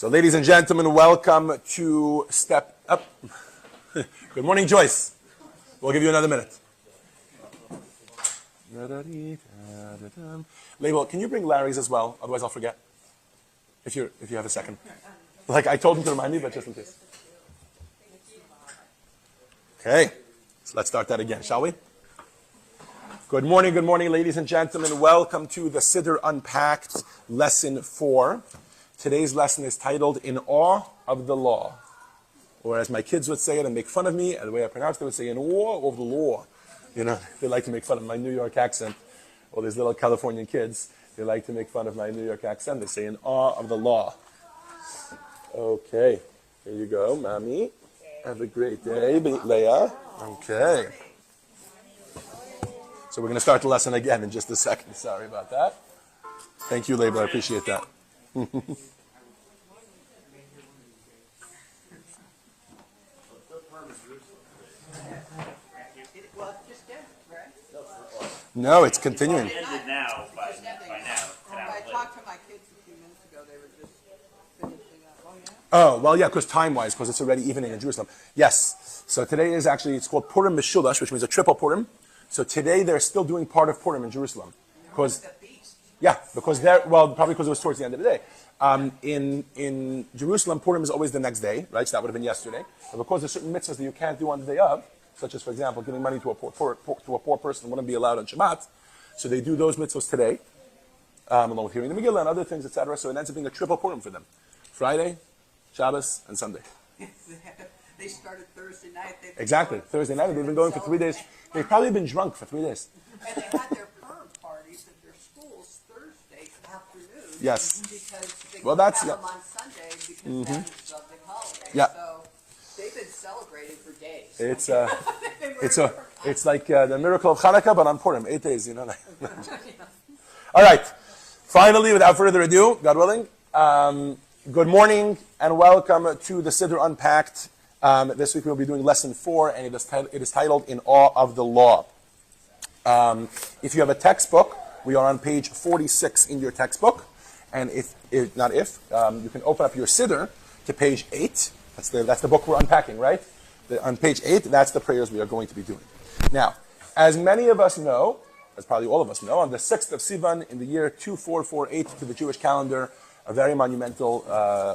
So ladies and gentlemen, welcome to Step Up. Good morning, Joyce. We'll give you another minute. Label, can you bring Larry's as well? Otherwise I'll forget. If you have a second. Like I told him to remind me, but just in case. Okay, so let's start that again, shall we? Good morning, ladies and gentlemen. Welcome to the Siddur Unpacked, Lesson 4. Today's lesson is titled, In Awe of the Law. Or as my kids would say it and make fun of me, and the way I pronounce it, they would say, In Awe of the Law. You know, they like to make fun of my New York accent. All these little Californian kids, they like to make fun of my New York accent. They say, In awe of the law. Okay, here you go, Mommy. Have a great day, Leah. Okay. So we're going to start the lesson again in just a second. Sorry about that. Thank you, Label. I appreciate that. No, it's continuing. It ended now, by now. I talked to my kids a few minutes ago. They were just finishing up. Oh, yeah? Oh, well, yeah, because time-wise, because it's already evening in Jerusalem. Yes. So today is actually, it's called Purim Mishulash, which means a triple Purim. So today they're still doing part of Purim in Jerusalem. Because, yeah, because probably because it was towards the end of the day. In Jerusalem, Purim is always the next day, right? So that would have been yesterday. But because there's certain mitzvahs that you can't do on the day of, such as, for example, giving money to a poor person wouldn't be allowed on Shabbat. So they do those mitzvahs today, along with hearing the Megillah and other things, etc. So it ends up being a triple Purim for them. Friday, Shabbos, and Sunday. They started Thursday night. Exactly. Thursday night. They've been going for 3 days. They've probably been drunk for 3 days. And they had their Purim parties at their schools Thursday afternoon. Yes. Because they Well, couldn't that's have them on Sunday because that was the big holiday. Yeah. So they've been celebrating for days. It's like the miracle of Hanukkah, but on Purim, 8 days, you know. All right. Finally, without further ado, God willing, good morning and welcome to the Siddur Unpacked. This week we'll be doing lesson 4, and it is titled In Awe of the Law. If you have a textbook, we are on page 46 in your textbook, and if you can open up your Siddur to page 8. That's the book we're unpacking, right? On page 8, that's the prayers we are going to be doing. Now, as many of us know, as probably all of us know, on the 6th of Sivan in the year 2448 to the Jewish calendar, a very monumental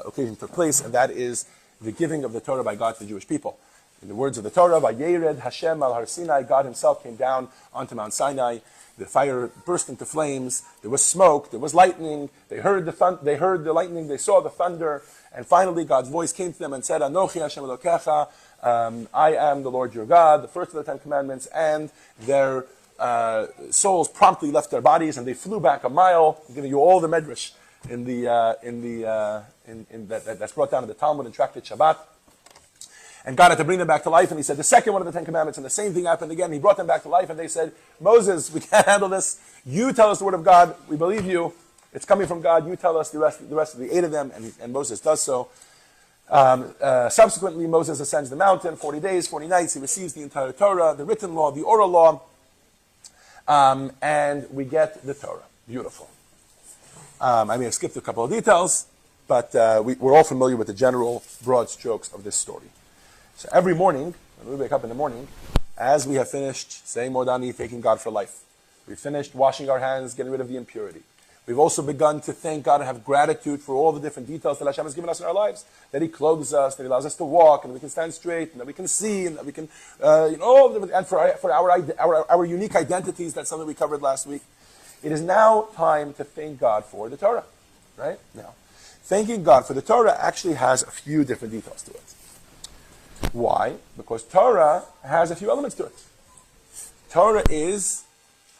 occasion took place, and that is the giving of the Torah by God to the Jewish people. In the words of the Torah, Vayered Hashem al Har Sinai, God himself came down onto Mount Sinai. The fire burst into flames. There was smoke. There was lightning. They heard the lightning. They saw the thunder. And finally, God's voice came to them and said, Anochi Hashem Elokecha, I am the Lord your God, the first of the 10 commandments. And their souls promptly left their bodies, and they flew back a mile. I'm giving you all the medrash that's brought down in the Talmud and Tractate Shabbat. And God had to bring them back to life, and he said the second one of the 10 commandments, and the same thing happened again. He brought them back to life, and they said, Moses, we can't handle this. You tell us the word of God. We believe you. It's coming from God. You tell us the rest of the 8 of them, and Moses does so. Subsequently, Moses ascends the mountain, 40 days, 40 nights. He receives the entire Torah, the written law, the oral law, and we get the Torah. Beautiful. I may have skipped a couple of details, but we're all familiar with the general broad strokes of this story. So every morning, when we wake up in the morning, as we have finished saying Modani, thanking God for life, we've finished washing our hands, getting rid of the impurity. We've also begun to thank God and have gratitude for all the different details that Hashem has given us in our lives, that He clothes us, that He allows us to walk, and that we can stand straight, and that we can see, and that we can, and for our unique identities. That's something we covered last week. It is now time to thank God for the Torah, right? Now, thanking God for the Torah actually has a few different details to it. Why? Because Torah has a few elements to it. Torah is,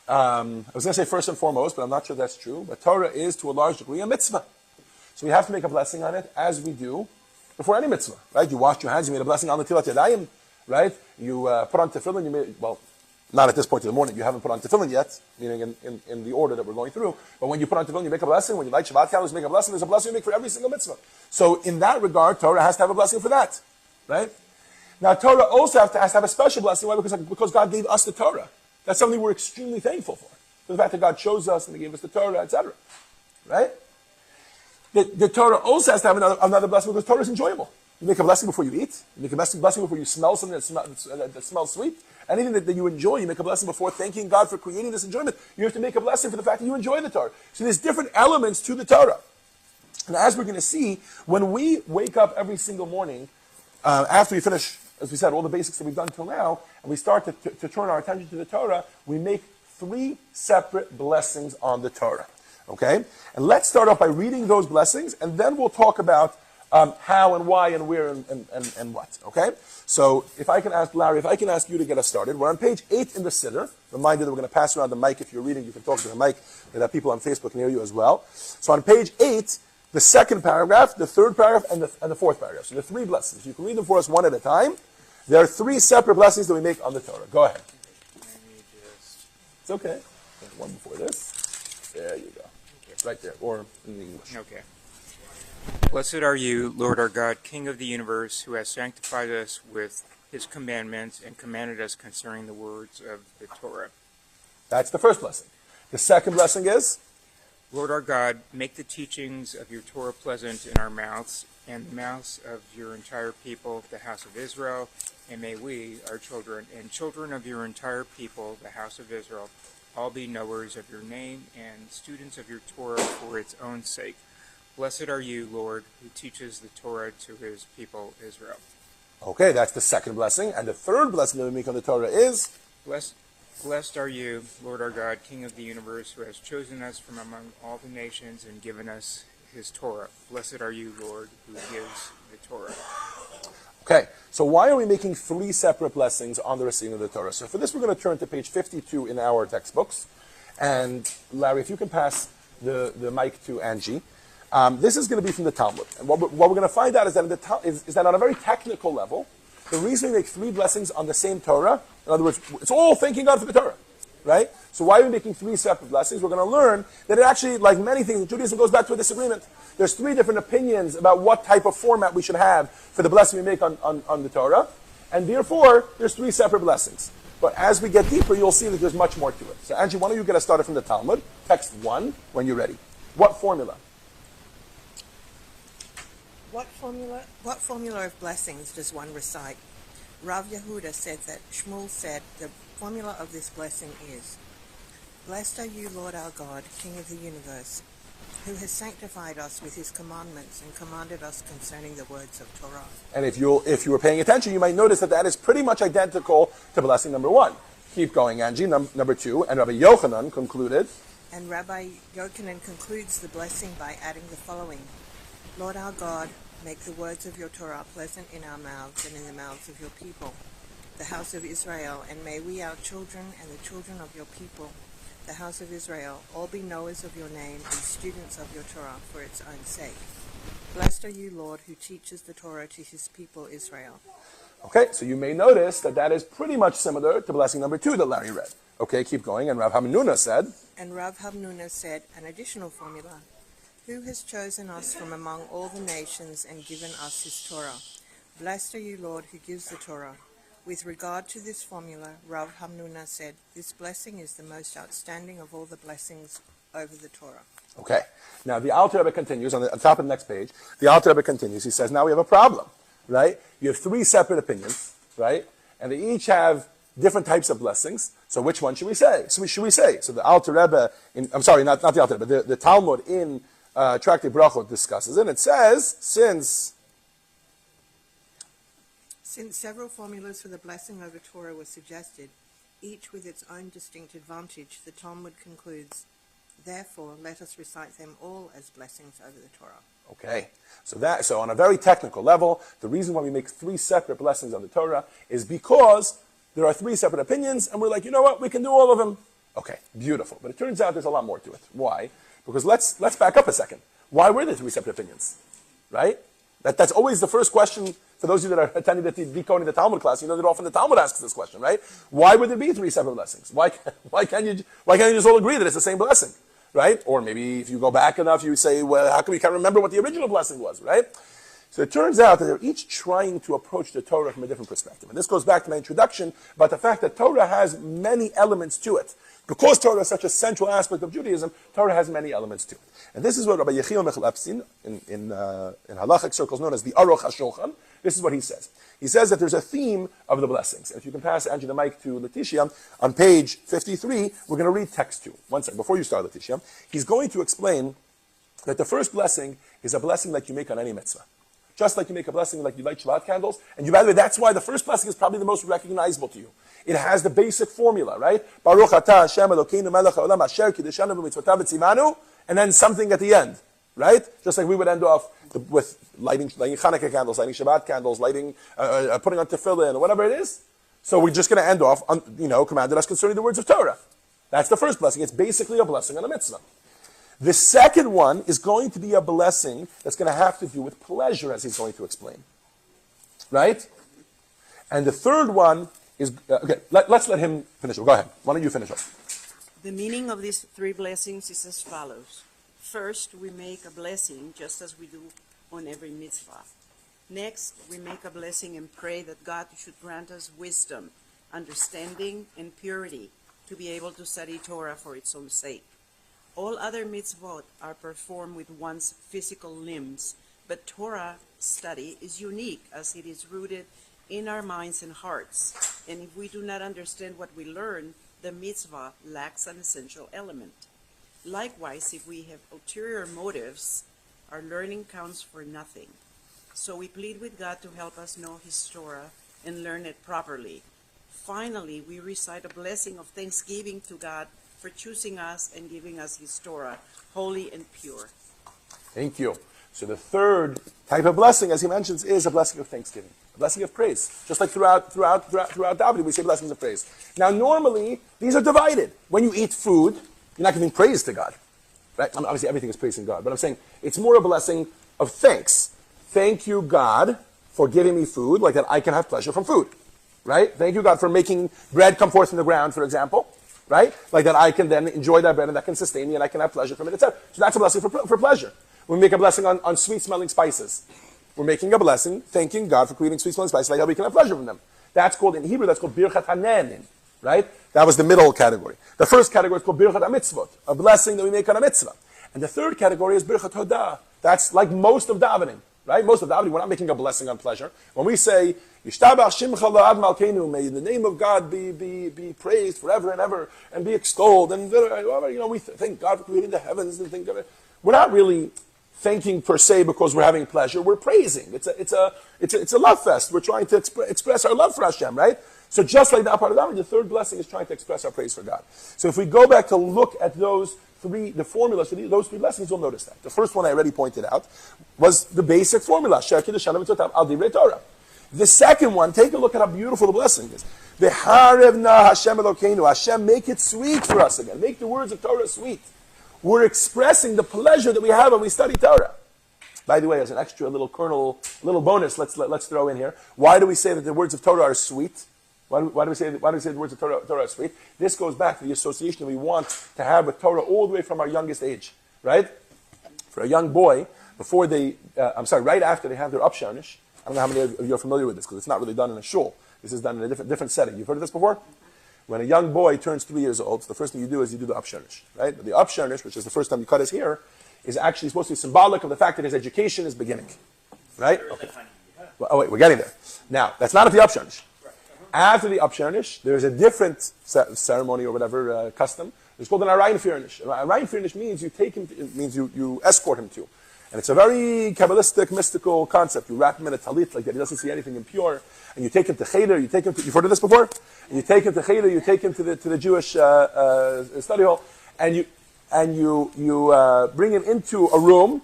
I was going to say first and foremost, but I'm not sure that's true, but Torah is to a large degree a mitzvah. So we have to make a blessing on it as we do before any mitzvah, right? You washed your hands, you made a blessing on the Tilat Yadayim, right? You put on tefillin, you made, well, not at this point in the morning, you haven't put on tefillin yet, meaning in the order that we're going through. But when you put on tefillin, you make a blessing. When you light Shabbat candles, you make a blessing. There's a blessing you make for every single mitzvah. So in that regard, Torah has to have a blessing for that, right? Now, Torah also has to have a special blessing. Why? Because God gave us the Torah. That's something we're extremely thankful for. The fact that God chose us and He gave us the Torah, etc. Right? the Torah also has to have another blessing because Torah is enjoyable. You make a blessing before you eat. You make a blessing before you smell something that smells sweet. Anything that you enjoy, you make a blessing before thanking God for creating this enjoyment. You have to make a blessing for the fact that you enjoy the Torah. So there's different elements to the Torah. And as we're going to see, when we wake up every single morning, after we finish, as we said, all the basics that we've done till now, and we start to turn our attention to the Torah, we make 3 separate blessings on the Torah. Okay? And let's start off by reading those blessings, and then we'll talk about how and why and where and what. Okay? So if I can ask Larry, if I can ask you to get us started. We're on page 8 in the Siddur. Reminder that we're going to pass around the mic. If you're reading, you can talk to the mic. That people on Facebook can hear you as well. So on page 8, the second paragraph, the third paragraph, and the fourth paragraph. So the 3 blessings. You can read them for us one at a time. There are 3 separate blessings that we make on the Torah. Go ahead. It's okay. There's one before this. There you go. It's right there, or in English. Okay. Blessed are you, Lord our God, King of the universe, who has sanctified us with his commandments and commanded us concerning the words of the Torah. That's the first blessing. The second blessing is? Lord our God, make the teachings of your Torah pleasant in our mouths and the mouths of your entire people, the house of Israel, and may we, our children, and children of your entire people, the house of Israel, all be knowers of your name and students of your Torah for its own sake. Blessed are you, Lord, who teaches the Torah to his people Israel. Okay, that's the second blessing. And the third blessing that we make on the Torah is? Blessed are you, Lord our God, King of the universe, who has chosen us from among all the nations and given us his Torah. Blessed are you, Lord, who gives the Torah. Okay, so why are we making 3 separate blessings on the receiving of the Torah? So for this, we're going to turn to page 52 in our textbooks. And Larry, if you can pass the mic to Angie. This is going to be from the Talmud. And what we're going to find out is that on a very technical level, the reason we make 3 blessings on the same Torah, in other words, it's all thanking God for the Torah, right? So why are we making 3 separate blessings? We're going to learn that it actually, like many things in Judaism, goes back to a disagreement. There's 3 different opinions about what type of format we should have for the blessing we make on the Torah, and therefore, there's 3 separate blessings. But as we get deeper, you'll see that there's much more to it. So Angie, why don't you get us started from the Talmud, text 1, when you're ready. What formula? What formula of blessings does one recite? Rav Yehuda said that Shmuel said the formula of this blessing is, Blessed are you, Lord our God, King of the universe, who has sanctified us with his commandments and commanded us concerning the words of Torah. And if you were paying attention, you might notice that is pretty much identical to blessing number 1. Keep going, Angie. Number 2. And Rabbi Yochanan concluded. And Rabbi Yochanan concludes the blessing by adding the following, Lord our God, make the words of your Torah pleasant in our mouths and in the mouths of your people, the house of Israel, and may we, our children, and the children of your people, the house of Israel, all be knowers of your name and students of your Torah for its own sake. Blessed are you, Lord, who teaches the Torah to his people Israel. Okay, so you may notice that is pretty much similar to blessing number 2 that Larry read. Okay, keep going. And Rav Hamnuna said. And Rav Hamnuna said an additional formula. Who has chosen us from among all the nations and given us his Torah? Blessed are you, Lord, who gives the Torah. With regard to this formula, Rav Hamnuna said, this blessing is the most outstanding of all the blessings over the Torah. Okay. Now, the Alter Rebbe continues, on the top of the next page, the Alter Rebbe continues. He says, now we have a problem, right? You have 3 separate opinions, right? And they each have different types of blessings. So which one should we say? So the Alter Rebbe, not the Alter Rebbe, the Talmud in Tractate Brachot discusses it. It says, since several formulas for the blessing over Torah were suggested, each with its own distinct advantage, the Talmud concludes, therefore, let us recite them all as blessings over the Torah. Okay, so on a very technical level, the reason why we make 3 separate blessings on the Torah is because there are 3 separate opinions, and we're like, you know what, we can do all of them. Okay, beautiful. But it turns out there's a lot more to it. Why? Because let's back up a second. Why were there 3 separate opinions? Right? That's always the first question for those of you that are attending the decoding the Talmud class. You know that often the Talmud asks this question, right? Why would there be 3 separate blessings? Why can't you just all agree that it's the same blessing? Right? Or maybe if you go back enough, you say, well, how come we can't remember what the original blessing was, right? So it turns out that they're each trying to approach the Torah from a different perspective. And this goes back to my introduction about the fact that Torah has many elements to it. Because Torah is such a central aspect of Judaism, Torah has many elements to it. And this is what Rabbi Yechiel Michal Epstein, in halachic circles known as the Aruch HaShulchan, this is what he says. He says that there's a theme of the blessings. And if you can pass, Angie, the mic to Letitia, on page 53, we're going to read text 2. One second, before you start, Letitia. He's going to explain that the first blessing is a blessing like you make on any mitzvah. Just like you make a blessing like you light Shabbat candles. And you, by the way, that's why the first blessing is probably the most recognizable to you. It has the basic formula, right? Baruch atah Hashem Elokeinu melech haolam asher kiddushanu b'mitzvotav v'tzivanu, and then something at the end, right? Just like we would end off with lighting Hanukkah candles, lighting Shabbat candles, putting on tefillin, or whatever it is. So we're just going to end off, commanded us concerning the words of Torah. That's the first blessing. It's basically a blessing on a mitzvah. The second one is going to be a blessing that's going to have to do with pleasure, as he's going to explain. Right? And the third one is, let's let him finish. Go ahead. Why don't you finish off? The meaning of these three blessings is as follows. First, we make a blessing just as we do on every mitzvah. Next, we make a blessing and pray that God should grant us wisdom, understanding, and purity to be able to study Torah for its own sake. All other mitzvot are performed with one's physical limbs, but Torah study is unique as it is rooted in our minds and hearts. And if we do not understand what we learn, the mitzvah lacks an essential element. Likewise, if we have ulterior motives, our learning counts for nothing. So we plead with God to help us know His Torah and learn it properly. Finally, we recite a blessing of thanksgiving to God for choosing us and giving us His Torah, holy and pure. Thank you. So the third type of blessing, as he mentions, is a blessing of thanksgiving, a blessing of praise. Just like throughout David, we say blessings of praise. Now, normally, these are divided. When you eat food, you're not giving praise to God. Right? I mean, obviously, everything is praising God. But I'm saying it's more a blessing of thanks. Thank you, God, for giving me food, like that I can have pleasure from food. Right? Thank you, God, for making bread come forth from the ground, for example. Right? Like that I can then enjoy that bread and that can sustain me and I can have pleasure from it, etc. So that's a blessing for pleasure. We make a blessing on sweet-smelling spices. We're making a blessing, thanking God for creating sweet-smelling spices, like how we can have pleasure from them. That's called, in Hebrew, that's called Birchat Hanenin. Right? That was the middle category. The first category is called Birchat HaMitzvot, a blessing that we make on a mitzvah. And the third category is Birchat Hodah. That's like most of davening. Right? Most of davening, we're not making a blessing on pleasure. When we say, Yishtabach Shimcha La'ad Malkeinu, may the name of God be praised forever and ever, and be extolled, and we thank God for creating the heavens, and think of it. We're not really thanking per se because we're having pleasure. We're praising. It's a love fest. We're trying to express our love for Hashem, right? So just like that part of davening, the third blessing is trying to express our praise for God. So if we go back to look at those the formulas for those three blessings, you'll notice that. The first one I already pointed out was the basic formula, Sher Kiddushanu Mitzvotav Al Divrei Torah. The second one, take a look at how beautiful the blessing is. V'harevna Hashem Elokeinu, Hashem, make it sweet for us again. Make the words of Torah sweet. We're expressing the pleasure that we have when we study Torah. By the way, as an extra little bonus, let's throw in here. Why do we say that the words of Torah are sweet? Why do we say the words of Torah are sweet? This goes back to the association that we want to have with Torah all the way from our youngest age, right? For a young boy, right after they have their upsharnish. I don't know how many of you are familiar with this because it's not really done in a shul. This is done in a different setting. You've heard of this before? When a young boy turns 3 years old, the first thing you do is you do the upsharnish, right? The upsharnish, which is the first time you cut his hair, is actually supposed to be symbolic of the fact that his education is beginning, right? Okay. Well, wait, we're getting there. Now, that's not at the upsharnish. After the upsharnish, there's a different ceremony or whatever custom. It's called an arayin firnish. Arayin firnish means you take him. It means you escort him to, and it's a very kabbalistic, mystical concept. You wrap him in a talit like that; he doesn't see anything impure, and you take him to cheder. You take him to. You've heard of this before? And you take him to cheder. You take him to the Jewish study hall, and you bring him into a room.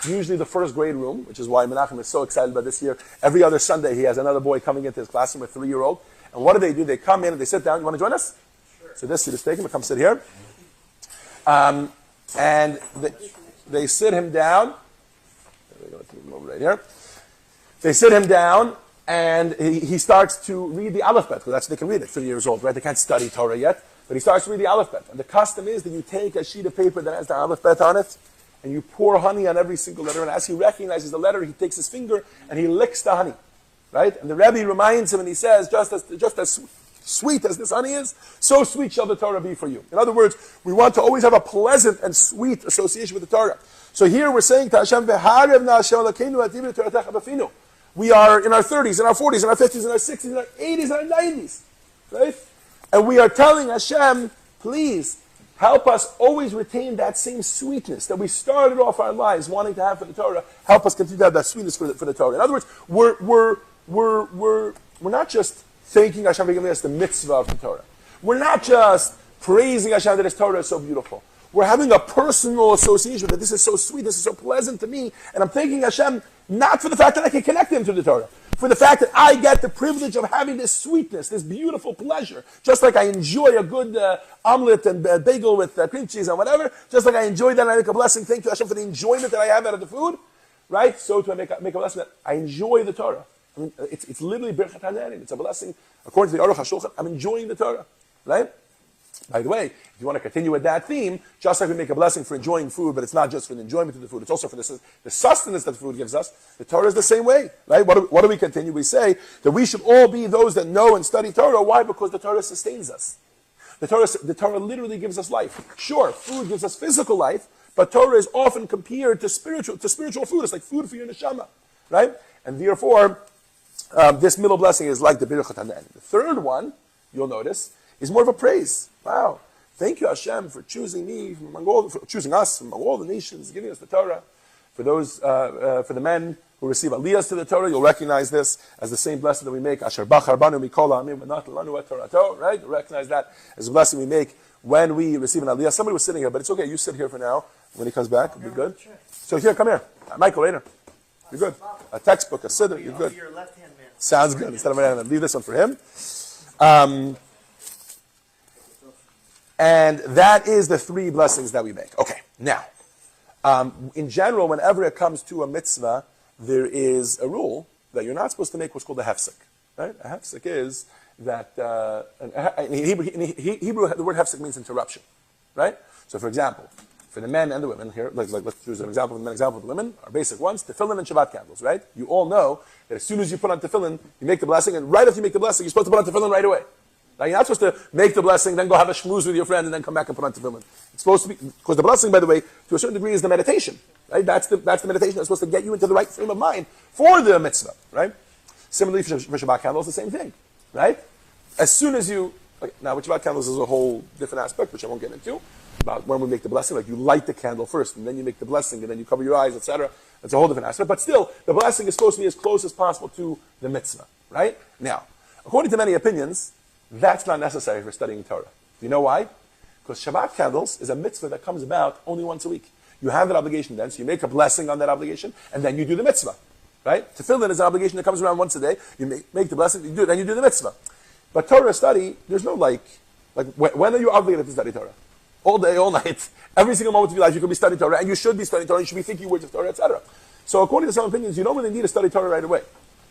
Usually the first grade room, which is why Menachem is so excited about this year. Every other Sunday he has another boy coming into his classroom, a 3-year-old. And what do? They come in and they sit down. You want to join us? Sure. So this seat is taken. Come sit here. And they sit him down. We're going to move him over right here. They sit him down and he starts to read the alphabet, because that's they can read it, 3 years old, right? They can't study Torah yet. But he starts to read the alphabet. And the custom is that you take a sheet of paper that has the alphabet on it, and you pour honey on every single letter, and as he recognizes the letter, he takes his finger and he licks the honey, right? And the Rebbe reminds him and he says, just as sweet as this honey is, so sweet shall the Torah be for you. In other words, we want to always have a pleasant and sweet association with the Torah. So here we're saying to Hashem, "V'harev na Hashem Elokeinu et ivri Toratecha b'finu." We are in our 30s, in our 40s, in our 50s, in our 60s, in our 80s, in our 90s, right? And we are telling Hashem, please help us always retain that same sweetness that we started off our lives wanting to have for the Torah. Help us continue to have that sweetness for the Torah. In other words, we're not just thanking Hashem for giving us the mitzvah of the Torah. We're not just praising Hashem that His Torah is so beautiful. We're having a personal association with it. This is so sweet, this is so pleasant to me, and I'm thanking Hashem not for the fact that I can connect Him to the Torah, for the fact that I get the privilege of having this sweetness, this beautiful pleasure, just like I enjoy a good omelet and bagel with cream cheese and whatever, just like I enjoy that and I make a blessing, thank you Hashem for the enjoyment that I have out of the food, right? So to make a blessing that I enjoy the Torah. I mean, it's literally Birchat. It's a blessing. According to the Aruch HaShulchan, I'm enjoying the Torah, right? By the way, if you want to continue with that theme, just like we make a blessing for enjoying food, but it's not just for the enjoyment of the food, it's also for the sustenance that the food gives us, the Torah is the same way, right? What do we continue? We say that we should all be those that know and study Torah. Why? Because the Torah sustains us. The Torah literally gives us life. Sure, food gives us physical life, but Torah is often compared to spiritual food. It's like food for your neshama, right? And therefore, this middle blessing is like the Birchat Hanan. The third one, you'll notice, is more of a praise. Wow. Thank you, Hashem, for choosing me, for choosing us from all the nations, giving us the Torah. For those, for the men who receive aliyahs to the Torah, you'll recognize this as the same blessing that we make. Asher bachar banu mikol ha'amim v'natan lanu et Torato, right? You recognize that as a blessing we make when we receive an aliyah. Somebody was sitting here, but it's okay. You sit here for now. When he comes back, we'll be good. So here, come here. Michael, later. You're good. A textbook, a siddur, you're good. Your left-hand man. Sounds good. Instead of my hand, leave this one for him. And that is the three blessings that we make. Okay, now, in general, whenever it comes to a mitzvah, there is a rule that you're not supposed to make what's called a hefsek. Right? A hefsek is that, in Hebrew, the word hefsek means interruption. Right? So, for example, for the men and the women here, let's choose an example of the men, example of the women, our basic ones, tefillin and Shabbat candles, right? You all know that as soon as you put on tefillin, you make the blessing, and right after you make the blessing, you're supposed to put on tefillin right away. Now, you're not supposed to make the blessing, then go have a shmooze with your friend, and then come back and put on tefillin. It's supposed to be, because the blessing, by the way, to a certain degree, is the meditation, right? That's the meditation that's supposed to get you into the right frame of mind for the mitzvah, right? Similarly, for Shabbat candles, the same thing, right? As soon as you, now, with Shabbat candles is a whole different aspect, which I won't get into, about when we make the blessing, like you light the candle first, and then you make the blessing, and then you cover your eyes, etc. That's a whole different aspect. But still, the blessing is supposed to be as close as possible to the mitzvah, right? Now, according to many opinions, that's not necessary for studying Torah. Do you know why? Because Shabbat candles is a mitzvah that comes about only once a week. You have that obligation then, so you make a blessing on that obligation, and then you do the mitzvah, right? Tefillin is an obligation that comes around once a day. You make the blessing, you do it, then you do the mitzvah. But Torah study, there's no when are you obligated to study Torah? All day, all night, every single moment of your life, you could be studying Torah, and you should be studying Torah, you should be thinking words of Torah, etc. So according to some opinions, you don't really need to study Torah right away.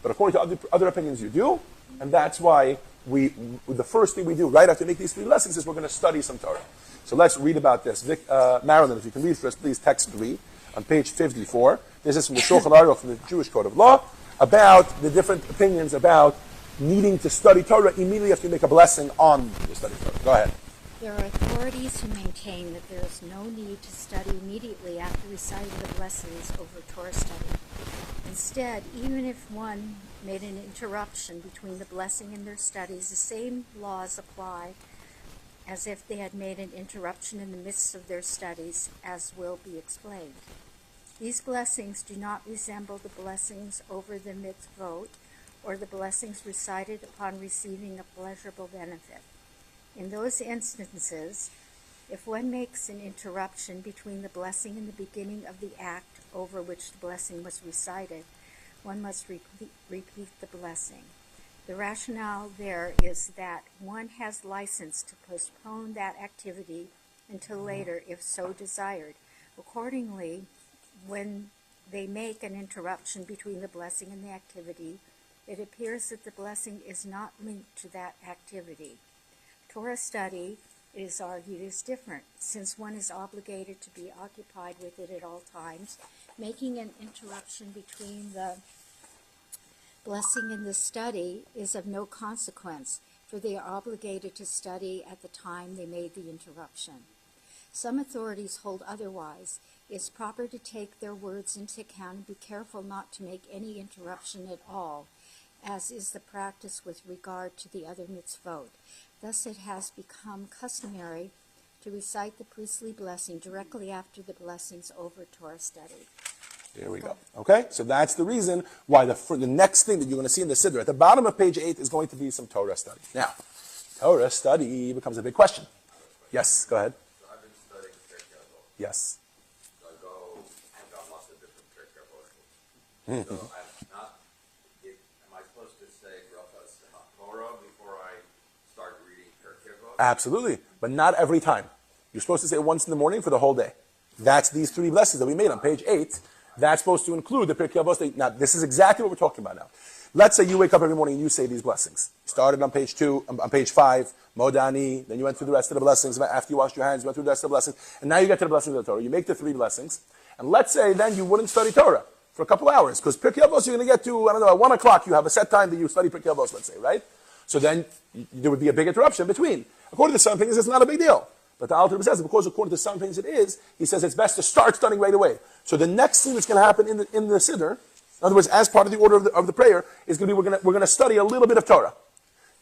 But according to other opinions, you do, and that's why the first thing we do right after we make these three lessons is we're going to study some Torah. So let's read about this. Marilyn, if you can read for us, please, text 3 on page 54. This is from the Shulchan Aruch, from the Jewish Code of Law, about the different opinions about needing to study Torah immediately after you make a blessing on the study of Torah. Go ahead. There are authorities who maintain that there is no need to study immediately after reciting the blessings over Torah study. Instead, even if one made an interruption between the blessing and their studies, the same laws apply as if they had made an interruption in the midst of their studies, as will be explained. These blessings do not resemble the blessings over the mitzvot or the blessings recited upon receiving a pleasurable benefit. In those instances, if one makes an interruption between the blessing and the beginning of the act over which the blessing was recited, one must repeat the blessing. The rationale there is that one has license to postpone that activity until later if so desired. Accordingly, when they make an interruption between the blessing and the activity, it appears that the blessing is not linked to that activity. Torah study it is argued, is different, since one is obligated to be occupied with it at all times. Making an interruption between the blessing and the study is of no consequence, for they are obligated to study at the time they made the interruption. Some authorities hold otherwise. It's proper to take their words into account and be careful not to make any interruption at all, as is the practice with regard to the other mitzvot. Thus it has become customary to recite the priestly blessing directly after the blessings over Torah study. There we go. Okay, so that's the reason why the next thing that you're going to see in the Siddur, at the bottom of page 8, is going to be some Torah study. Now, Torah study becomes a big question. Yes, go ahead. So I've been studying Birchat. Yes. So I go, I've got lots of different Birchat. So I'm not, am I supposed to say Birchat Hatorah before I start reading Birchat? Absolutely, but not every time. You're supposed to say it once in the morning for the whole day. That's these 3 blessings that we made on page 8. That's supposed to include the Pirkei Avos. Now, this is exactly what we're talking about now. Let's say you wake up every morning and you say these blessings. You started on page 2, on page 5, Modani, then you went through the rest of the blessings. After you washed your hands, you went through the rest of the blessings. And now you get to the blessings of the Torah. You make the 3 blessings. And let's say then you wouldn't study Torah for a couple hours. Because Pirkei Avos you're going to get to, I don't know, at 1 o'clock. You have a set time that you study Pirkei Avos, let's say, right? So then there would be a big interruption between. According to some opinions, it's not a big deal. But the Alter Rebbe says, because according to some opinions it is, he says it's best to start studying right away. So the next thing that's going to happen in the Siddur, in other words, as part of the order of the prayer, is going to be we're going to study a little bit of Torah.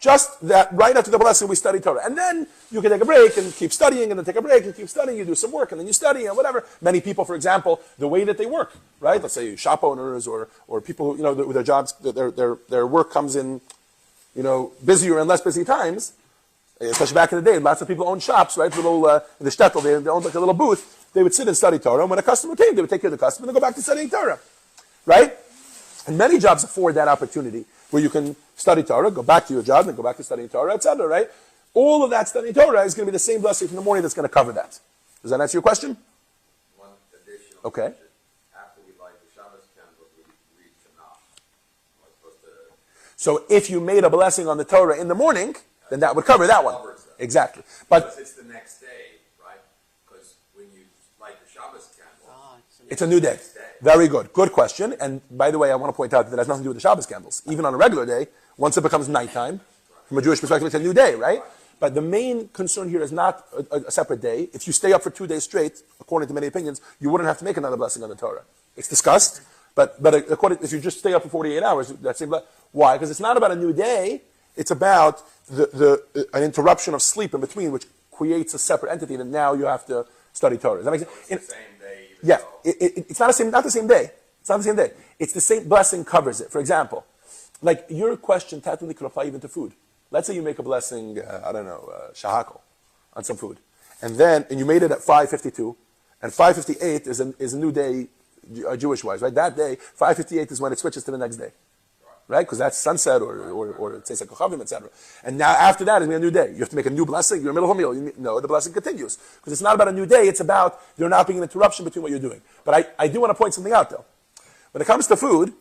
Just that right after the blessing we study Torah. And then you can take a break and keep studying, and then take a break and keep studying. You do some work, and then you study, and whatever. Many people, for example, the way that they work, right? Let's say shop owners or people who, with their jobs, their work comes in, busier and less busy times. Especially back in the day, lots of people owned shops, right? Little in the shtetl, they owned like a little booth. They would sit and study Torah. And when a customer came, they would take care of the customer and go back to studying Torah, right? And many jobs afford that opportunity where you can study Torah, go back to your job, then go back to studying Torah, etc. Right? All of that studying Torah is going to be the same blessing from the morning that's going to cover that. Does that answer your question? One additional Okay. question. After we light the Shabbos candles, we read Tanakh. Am I supposed to? So if you made a blessing on the Torah in the morning, then that would cover that one. Covers that. Exactly. But Because it's the next day, right? Because when you light the Shabbos candle, it's a new day. Very good. Good question. And by the way, I want to point out that it has nothing to do with the Shabbos candles. Even on a regular day, once it becomes nighttime, from a Jewish perspective, it's a new day, right? But the main concern here is not a separate day. If you stay up for 2 days straight, according to many opinions, you wouldn't have to make another blessing on the Torah. It's discussed. But according, if you just stay up for 48 hours, that's why? Because it's not about a new day. It's about an interruption of sleep in between, which creates a separate entity that now you have to study Torah. Does that make sense? it's the same day. Even Yeah, though- it's not the same day. It's not the same day. It's the same blessing covers it. For example, like your question technically could apply even to food. Let's say you make a blessing, shahakol, on some food, and you made it at 5:52, and 5:58 is a new day, Jewish wise, right? That day, 5:58 is when it switches to the next day. Right? Because that's sunset or it says like Kochavim, etc. And now after that is a new day. You have to make a new blessing. You're in the middle of a meal. No, the blessing continues. Because it's not about a new day. It's about there not being an interruption between what you're doing. But I do want to point something out though. When it comes to food,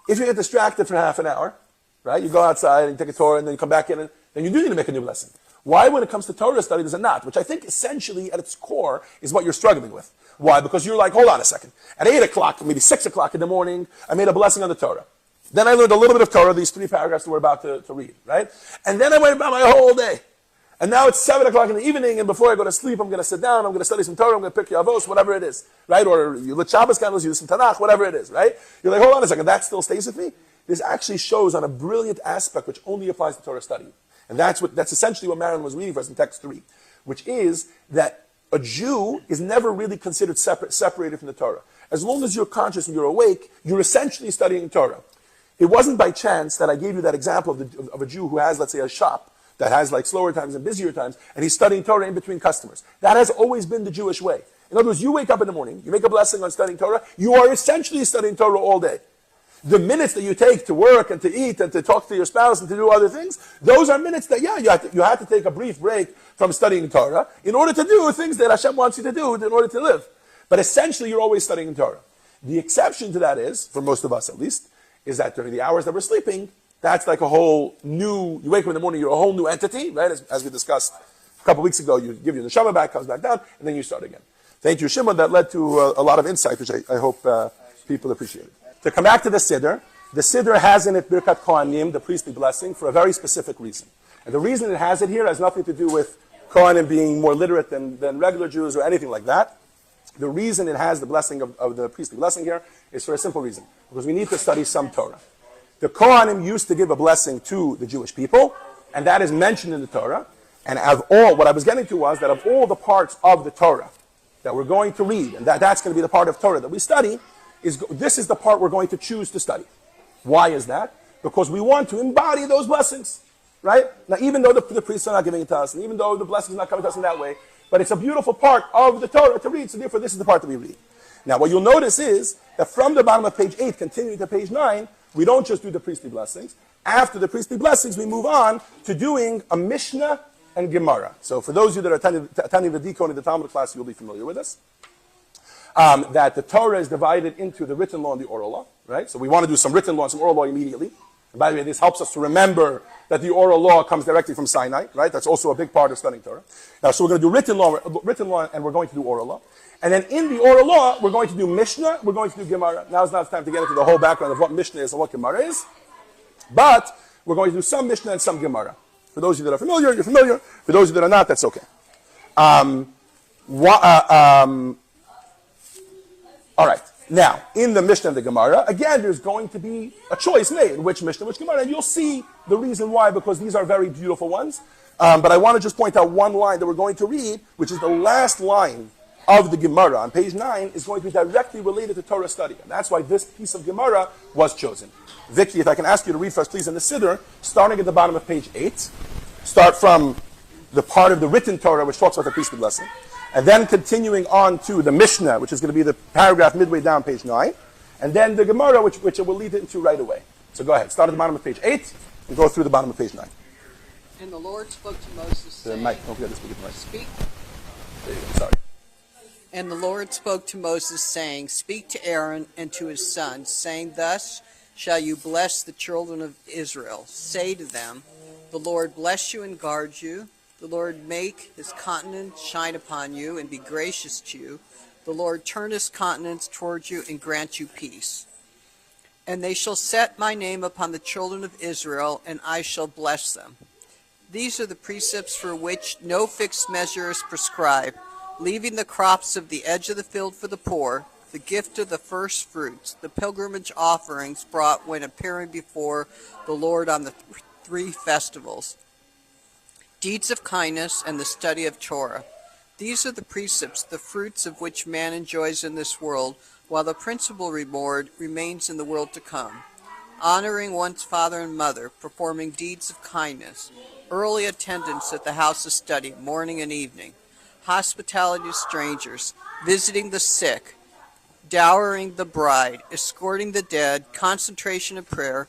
if you get distracted for half an hour, right? You go outside and you take a Torah and then you come back in and then you do need to make a new blessing. Why when it comes to Torah study does it not? Which I think essentially at its core is what you're struggling with. Why? Because you're like, hold on a second. At 8 o'clock, maybe 6 o'clock in the morning, I made a blessing on the Torah. Then I learned a little bit of Torah, these 3 paragraphs that we're about to read, right? And then I went about my whole day. And now it's 7 o'clock in the evening, and before I go to sleep, I'm going to sit down, I'm going to study some Torah, I'm going to pick Avos, whatever it is, right? Or you lit Shabbos candles, you do some Tanakh, whatever it is, right? You're like, hold on a second, that still stays with me? This actually shows on a brilliant aspect which only applies to Torah study. And that's essentially what Marilyn was reading for us in text 3, which is that a Jew is never really considered separated from the Torah. As long as you're conscious and you're awake, you're essentially studying Torah. It wasn't by chance that I gave you that example of a Jew who has, let's say, a shop that has like slower times and busier times, and he's studying Torah in between customers. That has always been the Jewish way. In other words, you wake up in the morning, you make a blessing on studying Torah, you are essentially studying Torah all day. The minutes that you take to work and to eat and to talk to your spouse and to do other things, those are minutes that, you have to take a brief break from studying Torah in order to do things that Hashem wants you to do in order to live. But essentially, you're always studying Torah. The exception to that is, for most of us at least, is that during the hours that we're sleeping, that's like a whole new, you wake up in the morning, you're a whole new entity, right? As we discussed couple weeks ago, you give your neshama back, comes back down, and then you start again. Thank you, Shimon. That led to a lot of insight, which I hope people appreciate. To come back to the Siddur has in it Birchat Kohanim, the priestly blessing, for a very specific reason. And the reason it has it here has nothing to do with Kohanim being more literate than regular Jews or anything like that. The reason it has the blessing of the priestly blessing here is for a simple reason. Because we need to study some Torah. The Kohanim used to give a blessing to the Jewish people, and that is mentioned in the Torah. And what I was getting to was that of all the parts of the Torah that we're going to read, and that's going to be the part of Torah that we study, this is the part we're going to choose to study. Why is that? Because we want to embody those blessings, right? Now, even though the priests are not giving it to us, and even though the blessing is not coming to us in that way, but it's a beautiful part of the Torah to read, so therefore this is the part that we read. Now, what you'll notice is that from the bottom of page 8, continuing to page 9, we don't just do the priestly blessings. After the priestly blessings, we move on to doing a Mishnah and Gemara. So for those of you that are attending the deacon in the Talmud class, you'll be familiar with this. That the Torah is divided into the written law and the oral law, right? So we want to do some written law and some oral law immediately. And by the way, this helps us to remember that the oral law comes directly from Sinai, right? That's also a big part of studying Torah. Now, so we're going to do written law, and we're going to do oral law. And then in the oral law, we're going to do Mishnah, we're going to do Gemara. Now it's not time to get into the whole background of what Mishnah is and what Gemara is. But we're going to do some Mishnah and some Gemara. For those of you that are familiar, you're familiar. For those of you that are not, that's okay. All right. Now, in the Mishnah and the Gemara, again, there's going to be a choice made, which Mishnah, which Gemara, and you'll see the reason why, because these are very beautiful ones. But I want to just point out one line that we're going to read, which is the last line of the Gemara on page 9, is going to be directly related to Torah study. And that's why this piece of Gemara was chosen. Vicky, if I can ask you to read for us, please, in the Siddur, starting at the bottom of page 8. Start from the part of the written Torah, which talks about the priestly blessing. And then continuing on to the Mishnah, which is going to be the paragraph midway down page 9. And then the Gemara, which it will lead into right away. So go ahead. Start at the bottom of page 8 and go through the bottom of page 9. And the Lord spoke to Moses, saying, Mike, don't forget to speak at the mic. Speak. There you go. Sorry. And the Lord spoke to Moses, saying, Speak to Aaron and to his sons, saying, Thus shall you bless the children of Israel. Say to them, The Lord bless you and guard you. The Lord make his countenance shine upon you and be gracious to you. The Lord turn his countenance towards you and grant you peace. And they shall set my name upon the children of Israel, and I shall bless them. These are the precepts for which no fixed measure is prescribed, leaving the crops of the edge of the field for the poor, the gift of the first fruits, the pilgrimage offerings brought when appearing before the Lord on the 3 festivals, deeds of kindness, and the study of Torah. These are the precepts, the fruits of which man enjoys in this world, while the principal reward remains in the world to come. Honoring one's father and mother, performing deeds of kindness, early attendance at the house of study, morning and evening, hospitality to strangers, visiting the sick, dowering the bride, escorting the dead, concentration of prayer,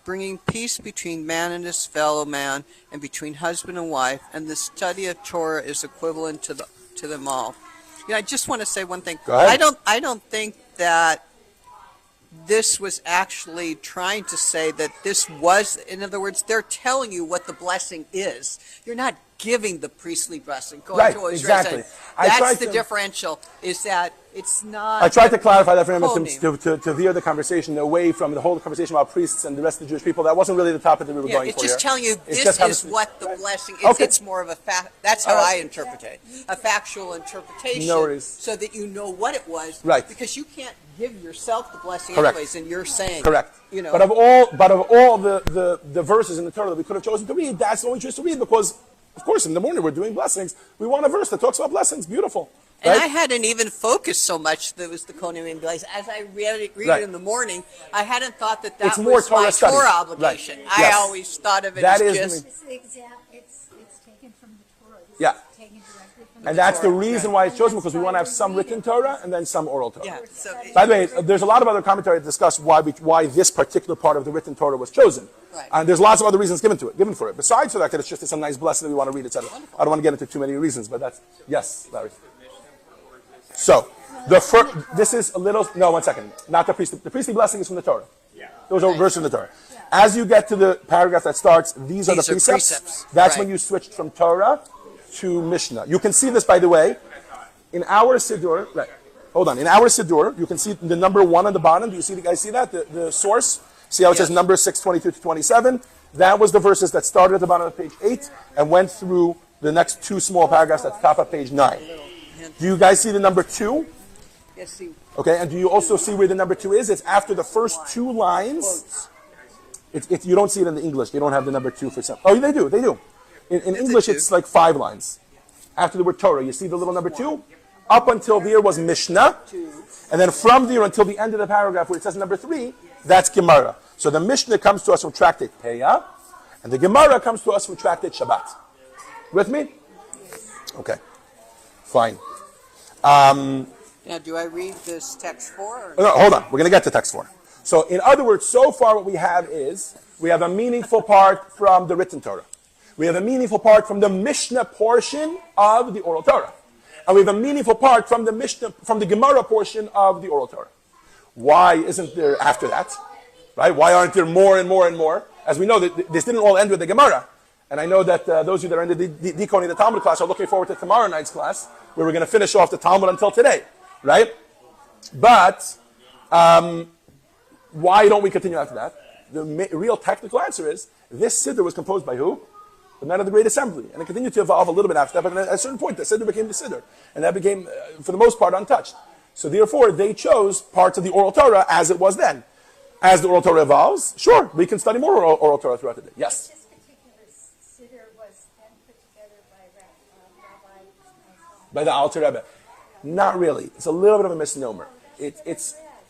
bringing peace between man and his fellow man, and between husband and wife, and the study of Torah is equivalent to them all. You know, I just want to say one thing. Go ahead. I don't think that this was actually trying to say that this was, in other words, they're telling you what the blessing is. You're not giving the priestly blessing. Right, exactly. That's the differential, is that it's not. I tried to clarify that for him Kohanim. to veer the conversation away from the whole conversation about priests and the rest of the Jewish people. That wasn't really the topic that we were going it's for just here. telling you It's this just is what the blessing is. Okay. It's more of a fact. That's how I interpret it. A factual interpretation. No worries. So that you know what it was. Right. Because you can't give yourself the blessing Correct. anyways, and you're saying. Correct. You know. But of all the verses in the Torah that we could have chosen to read, that's the only choice to read because, of course, in the morning we're doing blessings. We want a verse that talks about blessings. Beautiful. And right? I hadn't even focused so much that it was the Kohanim and Blessing. As I read it in the morning, I hadn't thought that It's was more Torah my study. Torah obligation. Right. I Yes. always thought of it That as is just. It's taken from the Torah. This Yeah. is taken directly from the And that's the Torah, reason why it's chosen, because we want to have some written Torah and then some oral Torah. Yeah. So, By the way, there's a lot of other commentary to discuss why this particular part of the written Torah was chosen. Right. And there's lots of other reasons given for it. Besides the fact that it's just some nice blessing that we want to read, etc. I don't want to get into too many reasons, but that's, yes, Larry. So, this is a little, no, 1 second. Not the priestly. The priestly blessing is from the Torah. Yeah. Those are verses from the Torah. As you get to the paragraph that starts, these are the precepts. precepts. That's Right. when you switched from Torah to Mishnah. You can see this, by the way, in our Siddur. Right. Hold on. In our Siddur, you can see the number 1 on the bottom. Do you see the guys see that? The source? See how it says number 622 to 27? That was the verses that started at the bottom of page 8 and went through the next 2 small paragraphs at the top of page 9. Do you guys see the number 2? Yes, see. Okay, and do you also see where the number 2 is? It's after the first 2 lines. You don't see it in the English. They don't have the number 2 for some. Oh, they do. They do. In English, it's like 5 lines. After the word Torah, you see the little number 2? Up until there was Mishnah. And then from there until the end of the paragraph where it says number 3, that's Gemara. So the Mishnah comes to us from Tractate Peah, and the Gemara comes to us from Tractate Shabbat. With me? Okay. Fine. Now, do I read this text 4? No, hold on. We're going to get to text 4. So, in other words, so far what we have is, we have a meaningful part from the written Torah. We have a meaningful part from the Mishnah portion of the oral Torah. And we have a meaningful part from the Mishnah, from the Gemara portion of the oral Torah. Why isn't there after that? Right? Why aren't there more and more and more? As we know, this didn't all end with the Gemara. And I know that those of you that are in the decoding the Talmud class are looking forward to tomorrow night's class, where we're going to finish off the Talmud until today. Right? But why don't we continue after that? The real technical answer is, this Siddur was composed by who? The men of the Great Assembly. And it continued to evolve a little bit after that, but at a certain point, the Siddur became the Siddur. And that became, for the most part, untouched. So therefore, they chose parts of the oral Torah as it was then. As the oral Torah evolves, sure, we can study more oral Torah throughout the day. Yes? This particular Siddur was then put together by Rabbi By the Alter Rebbe. Not really. It's a little bit of a misnomer.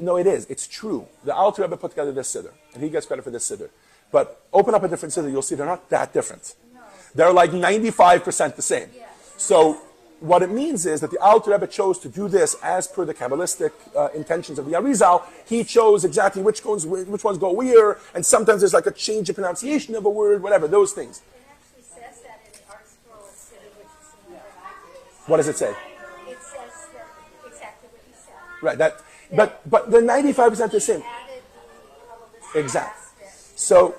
No, it is. It's true. The Alter Rebbe put together this Siddur, and he gets credit for this Siddur. But open up a different Siddur, you'll see they're not that different. No. They're like 95% the same. Yeah. So what it means is that the Alter Rebbe chose to do this as per the Kabbalistic intentions of the Arizal. He chose exactly which ones go where, and sometimes there's like a change in pronunciation of a word, whatever, those things. It actually says that in the art scroll of Siddur, which is similar to what I did. What does it say? It says that exactly what you said. Right. But they're 95% the same. Added the Kabbalistic Exactly. aspect. So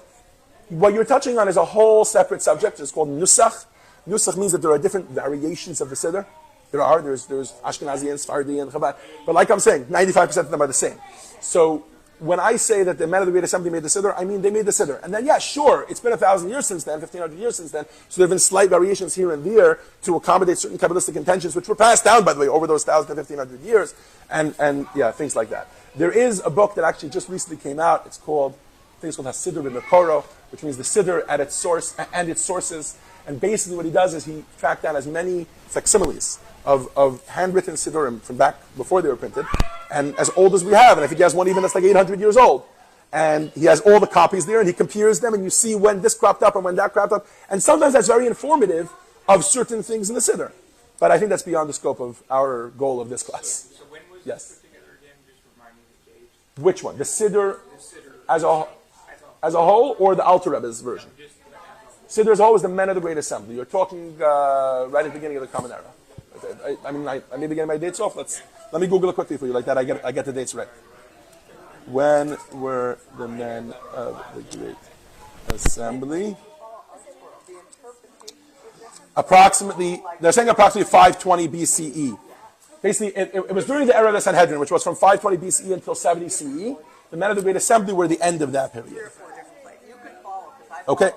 what you're touching on is a whole separate subject. It's called Nusach. Nusach means that there are different variations of the Siddur. There's Ashkenazi and Sephardi and Chabad. But like I'm saying, 95% of them are the same. So when I say that the men of the Great Assembly made the Siddur, I mean they made the Siddur. And then, yeah, sure, it's been 1,000 years since then, 1,500 years since then. So there have been slight variations here and there to accommodate certain Kabbalistic intentions, which were passed down, by the way, over those 1,000 to 1,500 years. And yeah, things like that. There is a book that actually just recently came out. It's called Siddur B'Mekoro, which means the Siddur at its source and its sources. And basically what he does is he tracked down as many facsimiles of handwritten Siddurim from back before they were printed, and as old as we have. And I think he has one even that's like 800 years old. And he has all the copies there, and he compares them, and you see when this cropped up and when that cropped up. And sometimes that's very informative of certain things in the Siddur. But I think that's beyond the scope of our goal of this class. So when was Yes. this put together again? Just remind me the date. Which one? The Siddur The Siddur. as a whole, or the Alter Rebbe's version? Siddur is always the men of the Great Assembly. You're talking right at the beginning of the Common Era. I may be getting my dates off. Let me Google it quickly for you. Like that, I get the dates right. When were the men of the Great Assembly? They're saying approximately 520 BCE. Basically, it was during the era of the Sanhedrin, which was from 520 BCE until 70 CE. The men of the Great Assembly were the end of that period. Okay.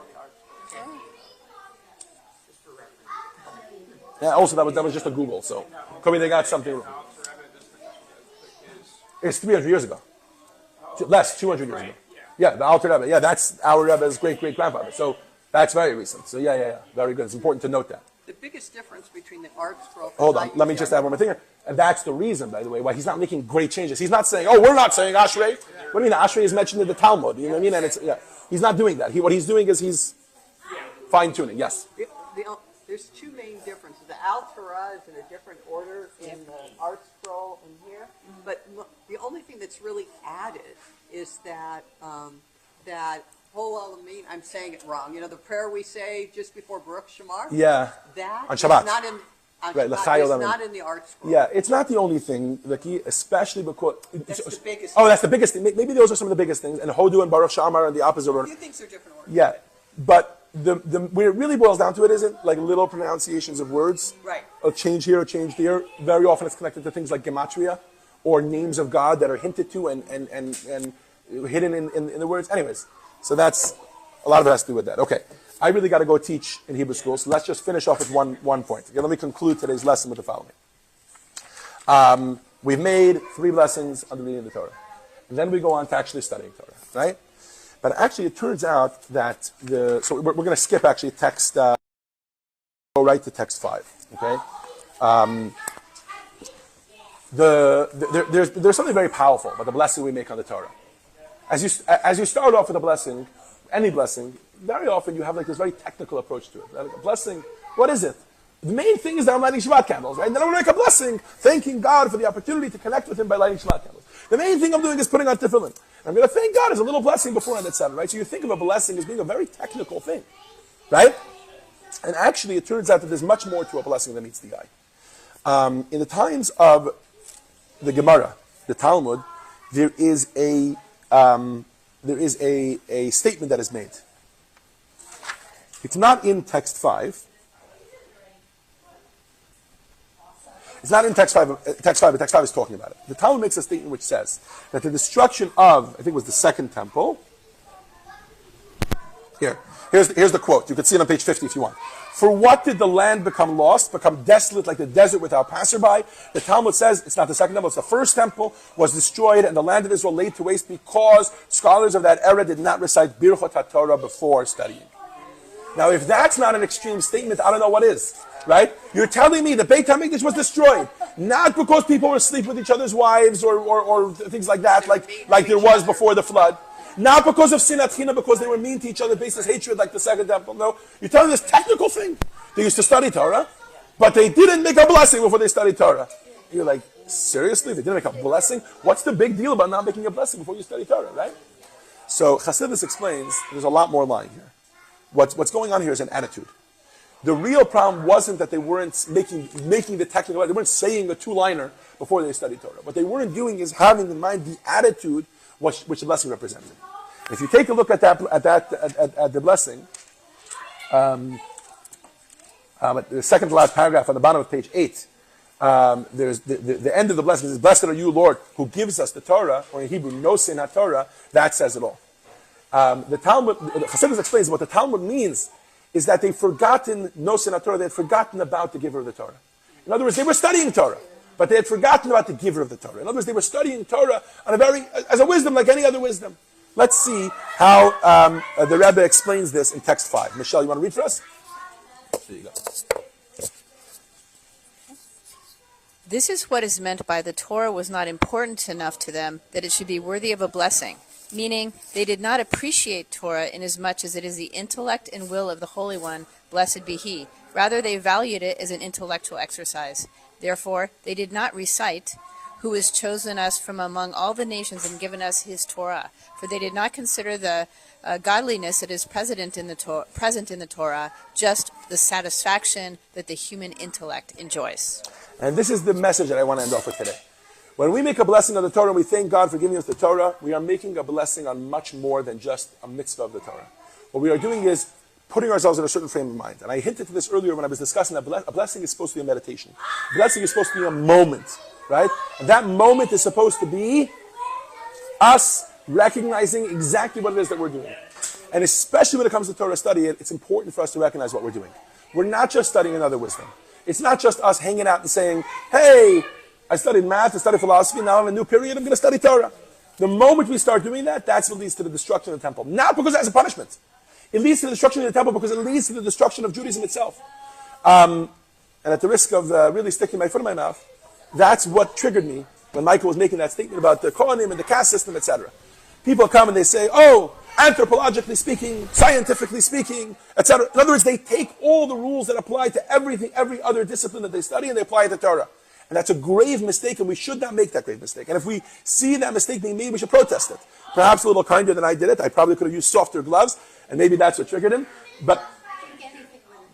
Yeah, also, that was just a Google, so maybe they got something wrong. It's 300 years ago. Less, 200 years ago. Yeah, the Alter Rebbe. Yeah, that's our Rebbe's great-great-grandfather. So that's very recent. So yeah. Very good. It's important to note that. The biggest difference between the art scroll... Hold on. Let me just add one more thing here. And that's the reason, by the way, why he's not making great changes. He's not saying, we're not saying Ashrei. What do you mean? Ashrei is mentioned in the Talmud. You know what I mean? And he's not doing that. What he's doing is he's fine-tuning. Yes? There's two main differences. The Hatorah is in a different order in the art scroll in here, but the only thing that's really added is that that whole element. I'm saying it wrong. You know, the prayer we say just before Baruch Shemar. Yeah. That on Shabbat. is not in. Right, it's not in the art scroll. Yeah, it's not the only thing, Vicky, especially because... That's the biggest Oh, that's the biggest thing. Maybe those are some of the biggest things. And Hodu and Baruch Shamar and the opposite order. A few things are different orders. Yeah, but where it really boils down to it isn't like little pronunciations of words. Right. A change here, a change there. Very often it's connected to things like gematria or names of God that are hinted to and hidden in the words. Anyways, so that's, a lot of it has to do with that. Okay, I really got to go teach in Hebrew school, so let's just finish off with one point. Okay, let me conclude today's lesson with the following. We've made 3 blessings on the reading of the Torah. And then we go on to actually studying Torah, right? But actually it turns out that so we're going to skip actually text, go right to text 5, okay? There's something very powerful about the blessing we make on the Torah. As you start off with a blessing, any blessing, very often you have like this very technical approach to it. Like a blessing, what is it? The main thing is that I'm lighting Shabbat candles, right? And then I'm going to make a blessing, thanking God for the opportunity to connect with Him by lighting Shabbat candles. The main thing I'm doing is putting on tefillin. I'm going to thank God as a little blessing beforehand, etc. Right? So you think of a blessing as being a very technical thing, right? And actually, it turns out that there's much more to a blessing than meets the eye. In the times of the Gemara, the Talmud, there is a statement that is made. It's not in text 5. It's not in text 5, but text 5 is talking about it. The Talmud makes a statement which says that the destruction of, I think it was the second temple. Here's the quote. You can see it on page 50 if you want. For what did the land become lost, become desolate like the desert without passerby? The Talmud says it's not the second temple, it's the first temple was destroyed and the land of Israel laid to waste because scholars of that era did not recite Birchat Hatorah before studying. Now, if that's not an extreme statement, I don't know what is, right? You're telling me the Beit HaMikdash was destroyed, not because people were sleeping with each other's wives or things like that, like there was before the flood. Not because of sinat china, because they were mean to each other, based on hatred like the second temple. No, you're telling me this technical thing. They used to study Torah, but they didn't make a blessing before they studied Torah. You're like, seriously? They didn't make a blessing? What's the big deal about not making a blessing before you study Torah, right? So Chassidus explains, there's a lot more lying here. What's going on here is an attitude. The real problem wasn't that they weren't making the technical, they weren't saying a 2-liner before they studied Torah. What they weren't doing is having in mind the attitude which the blessing represented. If you take a look at the blessing, at the second to last paragraph on the bottom of page 8, there's the end of the blessing is, "Blessed are you, Lord, who gives us the Torah," or in Hebrew, "Nosin HaTorah." That says it all. The Talmud, Chassidus explains what the Talmud means is that they've forgotten Nosin HaTorah. They had forgotten about the giver of the Torah. In other words, they were studying Torah, but they had forgotten about the giver of the Torah. In other words, they were studying Torah as a wisdom, like any other wisdom. Let's see how the Rebbe explains this in text 5. Michelle, you want to read for us? There you go. This is what is meant by the Torah was not important enough to them that it should be worthy of a blessing. Meaning, they did not appreciate Torah inasmuch as it is the intellect and will of the Holy One, blessed be He. Rather, they valued it as an intellectual exercise. Therefore, they did not recite, "Who has chosen us from among all the nations and given us His Torah." For they did not consider the godliness that is present in the Torah, just the satisfaction that the human intellect enjoys. And this is the message that I want to end off with today. When we make a blessing on the Torah and we thank God for giving us the Torah, we are making a blessing on much more than just a mitzvah of the Torah. What we are doing is putting ourselves in a certain frame of mind. And I hinted to this earlier when I was discussing that a blessing is supposed to be a meditation. A blessing is supposed to be a moment, right? And that moment is supposed to be us recognizing exactly what it is that we're doing. And especially when it comes to Torah study, it's important for us to recognize what we're doing. We're not just studying another wisdom. It's not just us hanging out and saying, "Hey, I studied math, I studied philosophy, now I'm in a new period, I'm going to study Torah." The moment we start doing that, that's what leads to the destruction of the temple. Not because that's a punishment. It leads to the destruction of the temple because it leads to the destruction of Judaism itself. And at the risk of really sticking my foot in my mouth, that's what triggered me when Michael was making that statement about the Kohanim and the caste system, etc. People come and they say, "Oh, anthropologically speaking, scientifically speaking, etc." In other words, they take all the rules that apply to everything, every other discipline that they study, and they apply it to Torah. And that's a grave mistake, and we should not make that grave mistake. And if we see that mistake being made, we should protest it. Perhaps a little kinder than I did it. I probably could have used softer gloves, and maybe that's what triggered him. But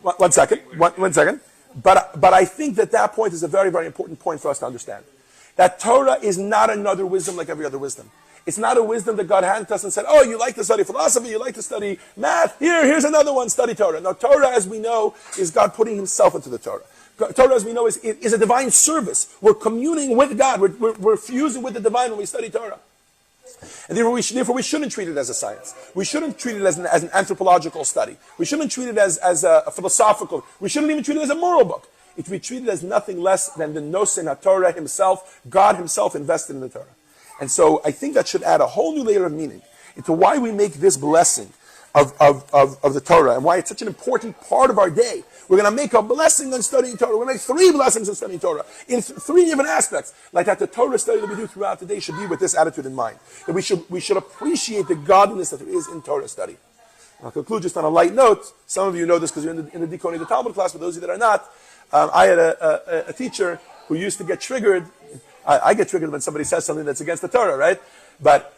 one second. But I think that point is a very, very important point for us to understand. That Torah is not another wisdom like every other wisdom. It's not a wisdom that God handed us and said, oh, you like to study philosophy, you like to study math, here's another one, study Torah. Now, Torah, as we know, is God putting himself into the Torah. Torah, as we know, is a divine service. We're communing with God. We're fusing with the divine when we study Torah. And therefore we shouldn't treat it as a science. We shouldn't treat it as an anthropological study. We shouldn't treat it as a philosophical. We shouldn't even treat it as a moral book. It should be treated as nothing less than the Nosen HaTorah himself, God himself invested in the Torah. And so I think that should add a whole new layer of meaning into why we make this blessing of the Torah and why it's such an important part of our day. We're going to make a blessing on studying Torah. We're going to make 3 blessings on studying Torah in 3 different aspects. Like that the Torah study that we do throughout the day should be with this attitude in mind. That we should appreciate the godliness that there is in Torah study. I'll conclude just on a light note. Some of you know this because you're in the decoding the Talmud class, but those of you that are not, I had a teacher who used to get triggered. I get triggered when somebody says something that's against the Torah, right? But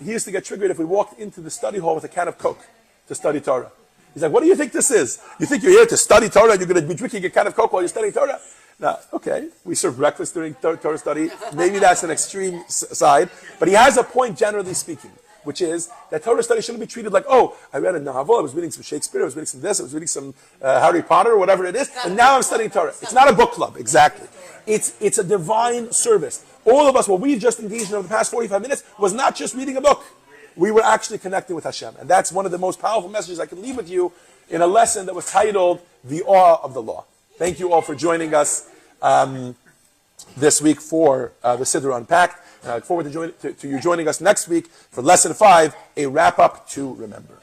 he used to get triggered if we walked into the study hall with a can of Coke to study Torah. He's like, what do you think this is? You think you're here to study Torah and you're going to be drinking a can of Coke while you're studying Torah? Now, okay, we serve breakfast during Torah study. Maybe that's an extreme side. But he has a point, generally speaking, which is that Torah study shouldn't be treated like, oh, I read a novel, I was reading some Shakespeare, I was reading some this, I was reading some Harry Potter, or whatever it is, and now I'm studying Torah. It's not a book club, exactly. It's a divine service. All of us, what we've just engaged in over the past 45 minutes was not just reading a book. We were actually connecting with Hashem. And that's one of the most powerful messages I can leave with you in a lesson that was titled, The Awe of the Law. Thank you all for joining us this week for the Siddur Unpacked. And I look forward to you joining us next week for Lesson 5, A Wrap-Up to Remember.